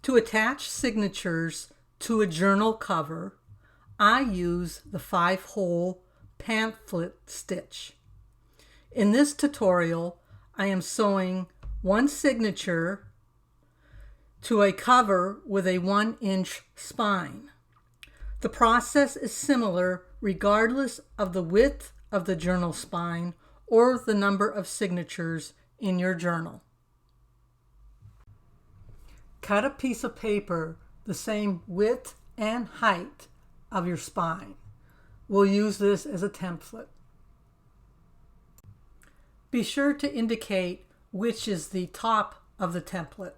To attach signatures to a journal cover, I use the 5-hole pamphlet stitch. In this tutorial, I am sewing one signature to a cover with a 1-inch spine. The process is similar regardless of the width of the journal spine or the number of signatures in your journal. Cut a piece of paper the same width and height of your spine. We'll use this as a template. Be sure to indicate which is the top of the template.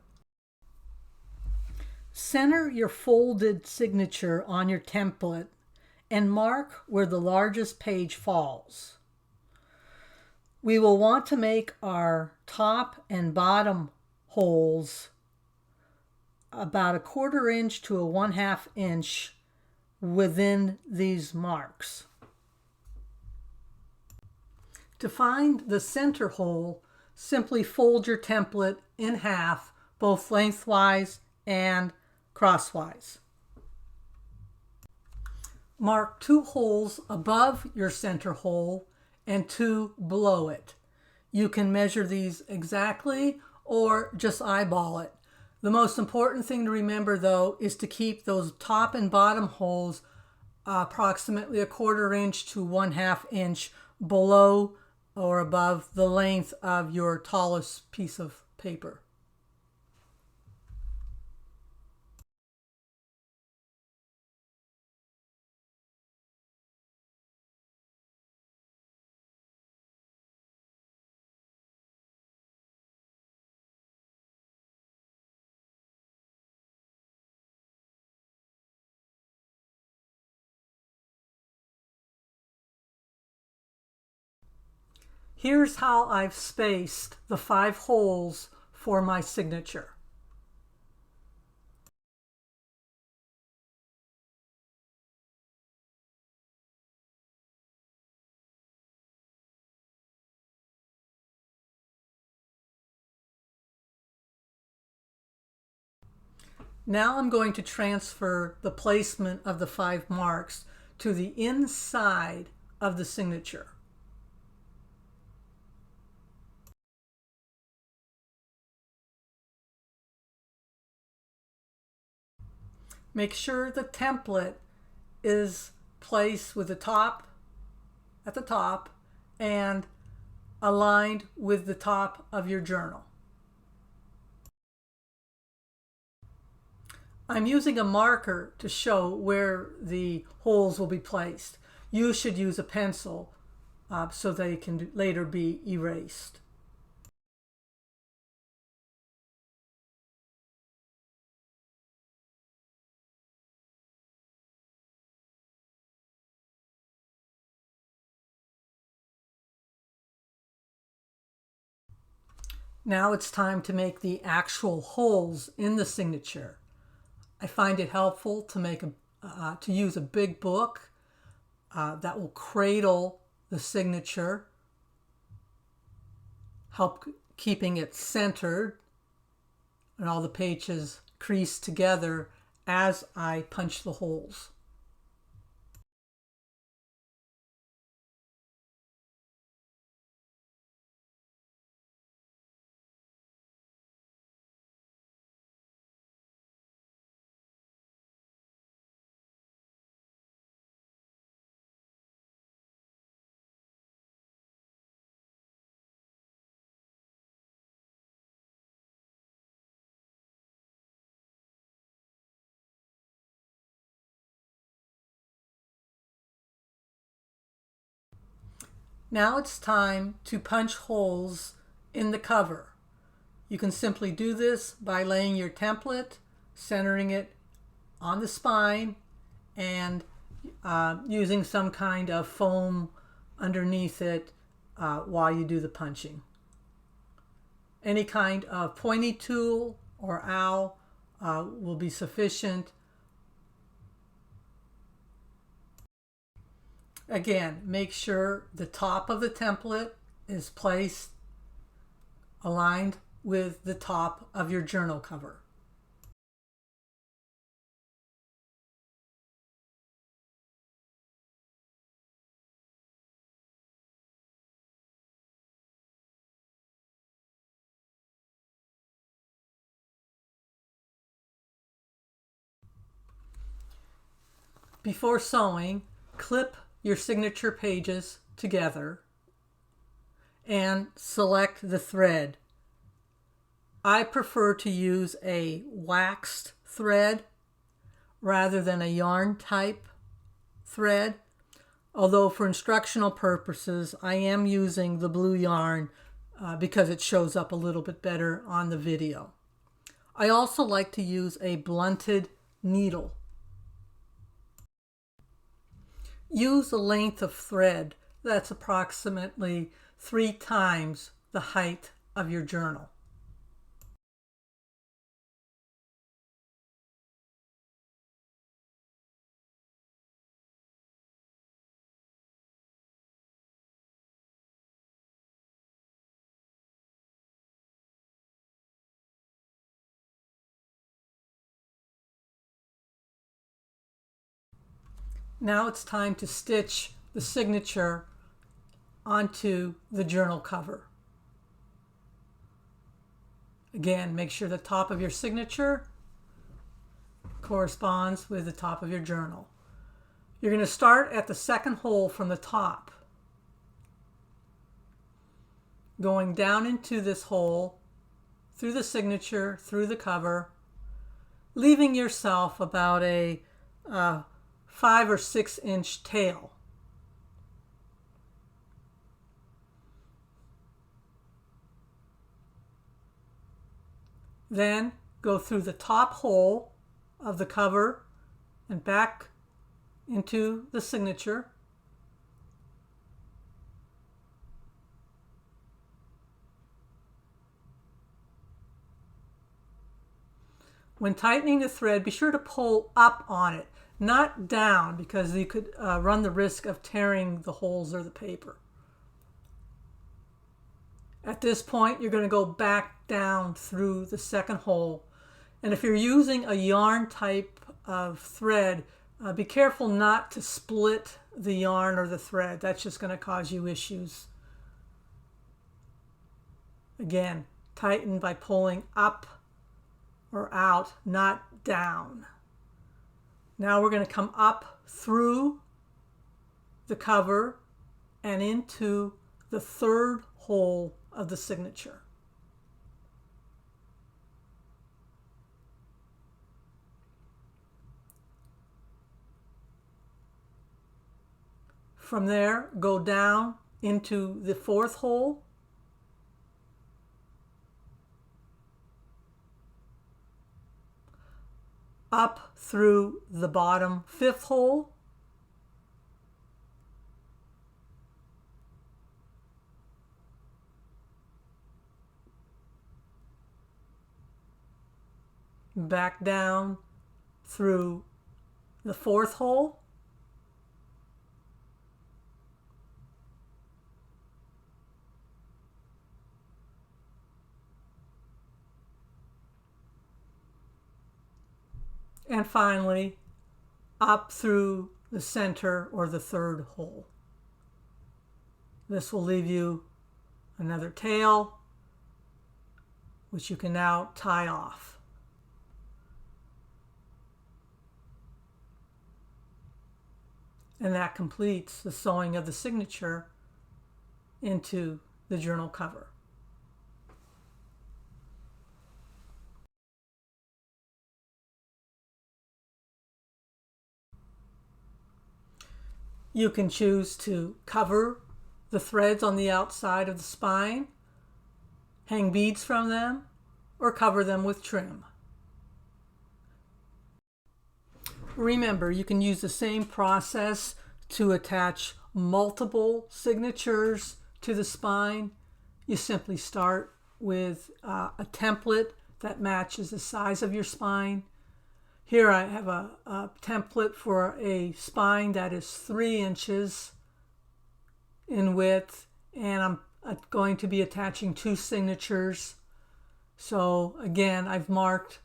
Center your folded signature on your template and mark where the largest page falls. We will want to make our top and bottom holes about 1/4 inch to 1/2 inch within these marks. To find the center hole, simply fold your template in half, both lengthwise and crosswise. Mark 2 holes above your center hole and 2 below it. You can measure these exactly or just eyeball it. The most important thing to remember, though, is to keep those top and bottom holes approximately 1/4 inch to 1/2 inch below or above the length of your tallest piece of paper. Here's how I've spaced the 5 holes for my signature. Now I'm going to transfer the placement of the 5 marks to the inside of the signature. Make sure the template is placed with the top at the top and aligned with the top of your journal. I'm using a marker to show where the holes will be placed. You should use a pencil so they can later be erased. Now it's time to make the actual holes in the signature. I find it helpful to use a big book that will cradle the signature, help keeping it centered and all the pages creased together as I punch the holes. Now it's time to punch holes in the cover. You can simply do this by laying your template, centering it on the spine, and using some kind of foam underneath it while you do the punching. Any kind of pointy tool or awl will be sufficient. Again, make sure the top of the template is placed aligned with the top of your journal cover. Before sewing, clip your signature pages together and select the thread. I prefer to use a waxed thread rather than a yarn type thread, although for instructional purposes I am using the blue yarn because it shows up a little bit better on the video. I also like to use a blunted needle. Use a length of thread that's approximately 3 times the height of your journal. Now it's time to stitch the signature onto the journal cover. Again, make sure the top of your signature corresponds with the top of your journal. You're going to start at the second hole from the top, going down into this hole, through the signature, through the cover, leaving yourself about a 5 or 6 inch tail. Then go through the top hole of the cover and back into the signature. When tightening the thread, be sure to pull up on it, not down, because you could run the risk of tearing the holes or the paper. At this point, you're going to go back down through the second hole. And if you're using a yarn type of thread, be careful not to split the yarn or the thread. That's just going to cause you issues. Again, tighten by pulling up or out, not down. Now we're going to come up through the cover and into the third hole of the signature. From there, go down into the fourth hole, up through the bottom fifth hole, back down through the fourth hole, and finally up through the center or the third hole. This will leave you another tail, which you can now tie off. And that completes the sewing of the signature into the journal cover. You can choose to cover the threads on the outside of the spine, hang beads from them, or cover them with trim. Remember, you can use the same process to attach multiple signatures to the spine. You simply start with a template that matches the size of your spine. Here I have a template for a spine that is 3 inches in width, and I'm going to be attaching 2 signatures. So again, I've marked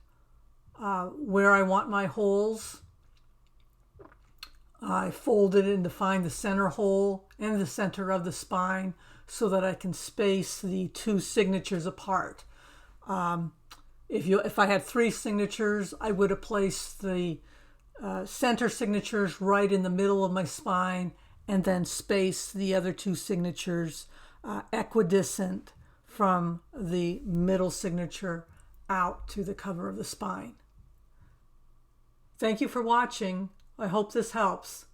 where I want my holes. I folded it to find the center hole and the center of the spine so that I can space the 2 signatures apart. If I had 3 signatures, I would have placed the center signatures right in the middle of my spine, and then space the other two signatures equidistant from the middle signature out to the cover of the spine. Thank you for watching. I hope this helps.